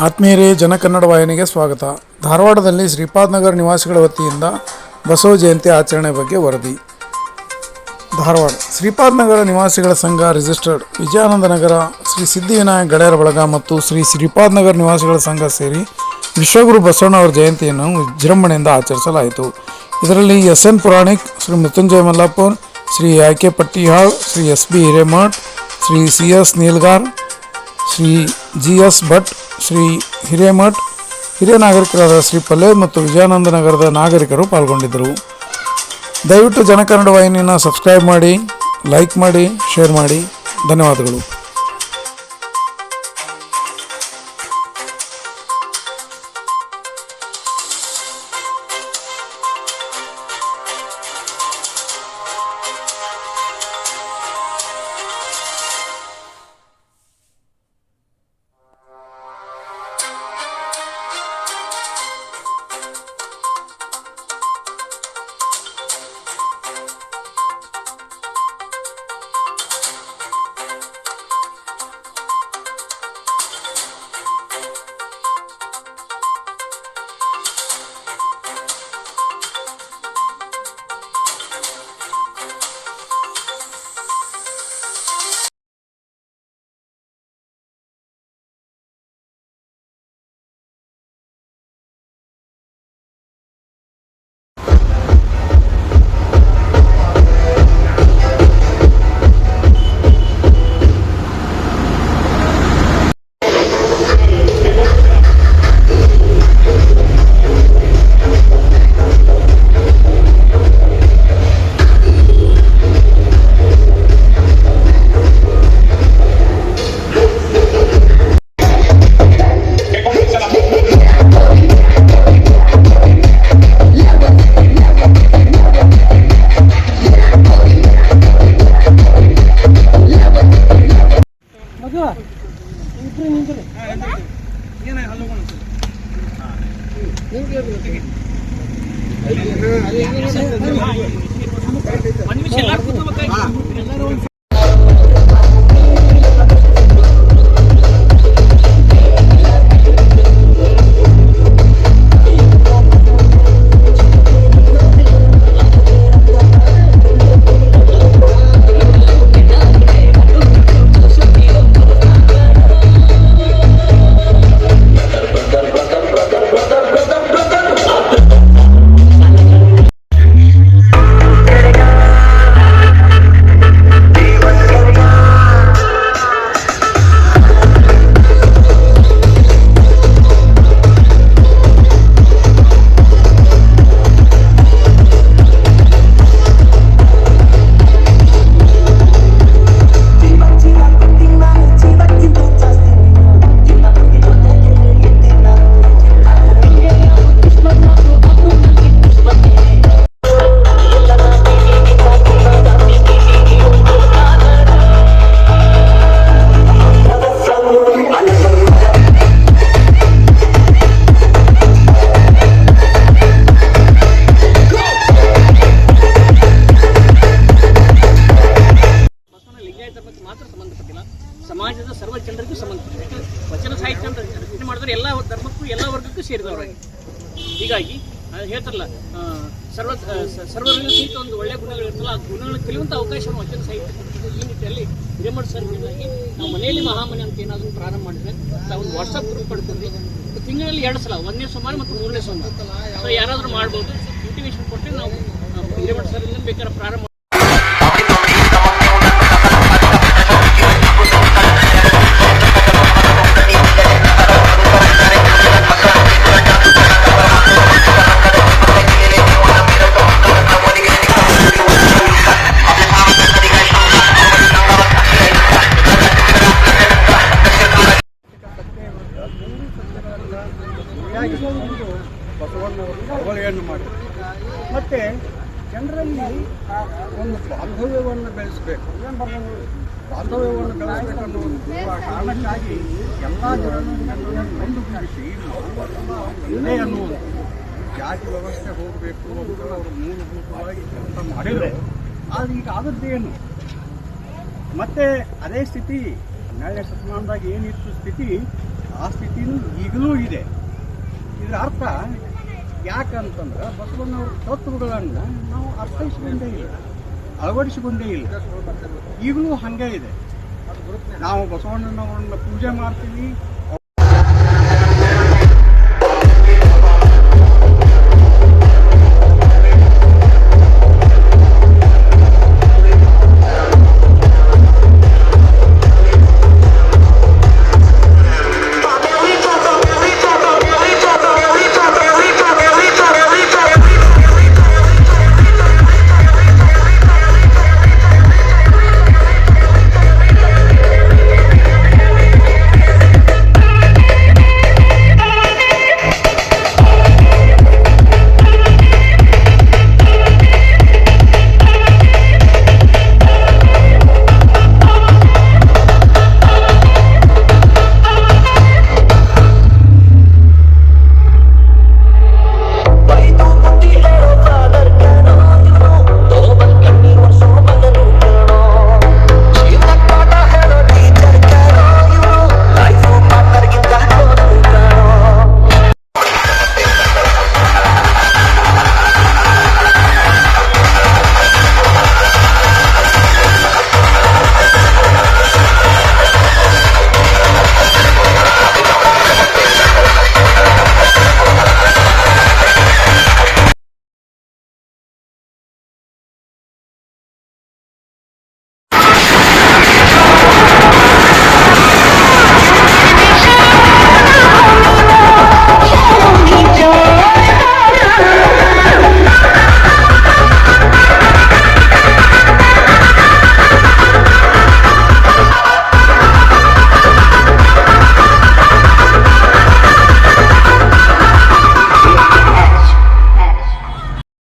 ಆತ್ಮೀಯರೇ, ಜನಕನ್ನಡ ವಾಹಿನಿಗೆ ಸ್ವಾಗತ. ಧಾರವಾಡದಲ್ಲಿ ಶ್ರೀಪಾದನಗರ ನಿವಾಸಿಗಳ ವತಿಯಿಂದ ಬಸವ ಜಯಂತಿ ಆಚರಣೆ ಬಗ್ಗೆ ವರದಿ. ಧಾರವಾಡ ಶ್ರೀಪಾದನಗರ ನಿವಾಸಿಗಳ ಸಂಘ ರಿಜಿಸ್ಟರ್ಡ್ ವಿಜಯಾನಂದ ನಗರ, ಶ್ರೀ ಸಿದ್ಧಿವಿನಾಯಕ ಗೆಳೆಯರ ಬಳಗ ಮತ್ತು ಶ್ರೀ ಶ್ರೀಪಾದನಗರ ನಿವಾಸಿಗಳ ಸಂಘ ಸೇರಿ ವಿಶ್ವಗುರು ಬಸವಣ್ಣವರ ಜಯಂತಿಯನ್ನು ವಿಜೃಂಭಣೆಯಿಂದ ಆಚರಿಸಲಾಯಿತು. ಇದರಲ್ಲಿ SN Puranik, Shri Mrityunjaya Mallapur, Shri IK ಪಟ್ಟಿಹಾಳ್, Shri SB Hiremath, Shri CS ನೀಲ್ಗಾರ್, Shri GS Bhat, Shri Hiremath, ಹಿರಿಯ ನಾಗರಿಕರಾದ ಶ್ರೀ ಪಲ್ಲೇವ್ ಮತ್ತು ವಿಜಯಾನಂದ ನಗರದ ನಾಗರಿಕರು ಪಾಲ್ಗೊಂಡಿದ್ದರು. ದಯವಿಟ್ಟು ಜನಕನ್ನಡ ವಾಹಿನಿಯನ್ನು ಸಬ್ಸ್ಕ್ರೈಬ್ ಮಾಡಿ, ಲೈಕ್ ಮಾಡಿ, ಶೇರ್ ಮಾಡಿ. ಧನ್ಯವಾದಗಳು. ಸಮಾಜದ ಸರ್ವ ಜನರಿಗೂ ಸಂಬಂಧಪಟ್ಟಿದೆ. ವಚನ ಸಾಹಿತ್ಯ ಅಂತ ರಚನೆ ಮಾಡಿದ್ರೆ ಎಲ್ಲ ಧರ್ಮಕ್ಕೂ ಎಲ್ಲ ವರ್ಗಕ್ಕೂ ಸೇರಿದವರಾಗಿ, ಹೀಗಾಗಿ ಹೇಳ್ತಾರಲ್ಲ ಸರ್ವರಿಗೂ ಸಹಿತ ಒಂದು ಒಳ್ಳೆಯ ಗುಣಗಳಿರ್ತಲ್ಲ, ಆ ಗುಣಗಳನ್ನು ಕಲಿಯುವಂಥ ಅವಕಾಶವನ್ನು ವಚನ ಸಾಹಿತ್ಯ ಕೊಡ್ತಿದೆ. ಈ ನಿಟ್ಟಿನಲ್ಲಿ ಹಿರೇಮಠ್ ಸರ್ ನಾವು ಮನೆಯಲ್ಲಿ ಮಹಾಮನೆ ಅಂತ ಏನಾದರೂ ಪ್ರಾರಂಭ ಮಾಡಿದ್ರೆ ಒಂದು ವಾಟ್ಸಪ್ ಗ್ರೂಪ್ ಪಡ್ಕೊಂಡು ತಿಂಗಳಲ್ಲಿ 2 ಸಲ, 1ನೇ ಸೋಮವಾರ ಮತ್ತು 3ನೇ ಸೋಮವಾರ, ಸೊ ಯಾರಾದರೂ ಮಾಡ್ಬೋದು. ಇಂಟಿಮೇಷನ್ ಕೊಟ್ಟರೆ ನಾವು ಹಿರೇಮಠ್ ಸರ್ ಬೇಕಾದ್ರೆ ಪ್ರಾರಂಭ ಬಸವಣ್ಣವರು ಕಳವಳಿಯನ್ನು ಮಾಡಿದರು. ಮತ್ತು ಜನರಲ್ಲಿ ಒಂದು ಬಾಂಧವ್ಯವನ್ನು ಬೆಳೆಸಬೇಕು, ಬಾಂಧವ್ಯವನ್ನು ಬೆಳೆಸಬೇಕನ್ನೋ ಒಂದು ಕಾರಣಕ್ಕಾಗಿ ಎಲ್ಲ ಜನರನ್ನು ಒಂದುಗೂಡಿಸಿ ಒಂದೇ ಅನ್ನುವುದು ಜಾತಿ ವ್ಯವಸ್ಥೆ ಹೋಗಬೇಕು ಅಂತ ಅವರು ಮೂಲಭೂತವಾಗಿ ಕೆಲಸ ಮಾಡಿದರು. ಆದರೆ ಈಗ ಆದದ್ದೇನು? ಮತ್ತೆ ಅದೇ ಸ್ಥಿತಿ 12ನೇ ಶತಮಾನದಾಗ ಏನಿತ್ತು ಸ್ಥಿತಿ, ಆ ಸ್ಥಿತಿನೂ ಈಗ ಈಗಲೂ ಇದೆ. ಇದರ ಅರ್ಥ ಯಾಕಂತಂದ್ರೆ ಬಸವಣ್ಣವ್ರ ತತ್ವಗಳನ್ನು ನಾವು ಅರ್ಥೈಸಿಕೊಂಡೇ ಇಲ್ಲ, ಅಳವಡಿಸಿಕೊಂಡೇ ಇಲ್ಲ. ಈಗಲೂ ಹಾಗೆ ಇದೆ. ನಾವು ಬಸವಣ್ಣನವರನ್ನ ಪೂಜೆ ಮಾಡ್ತೀವಿ,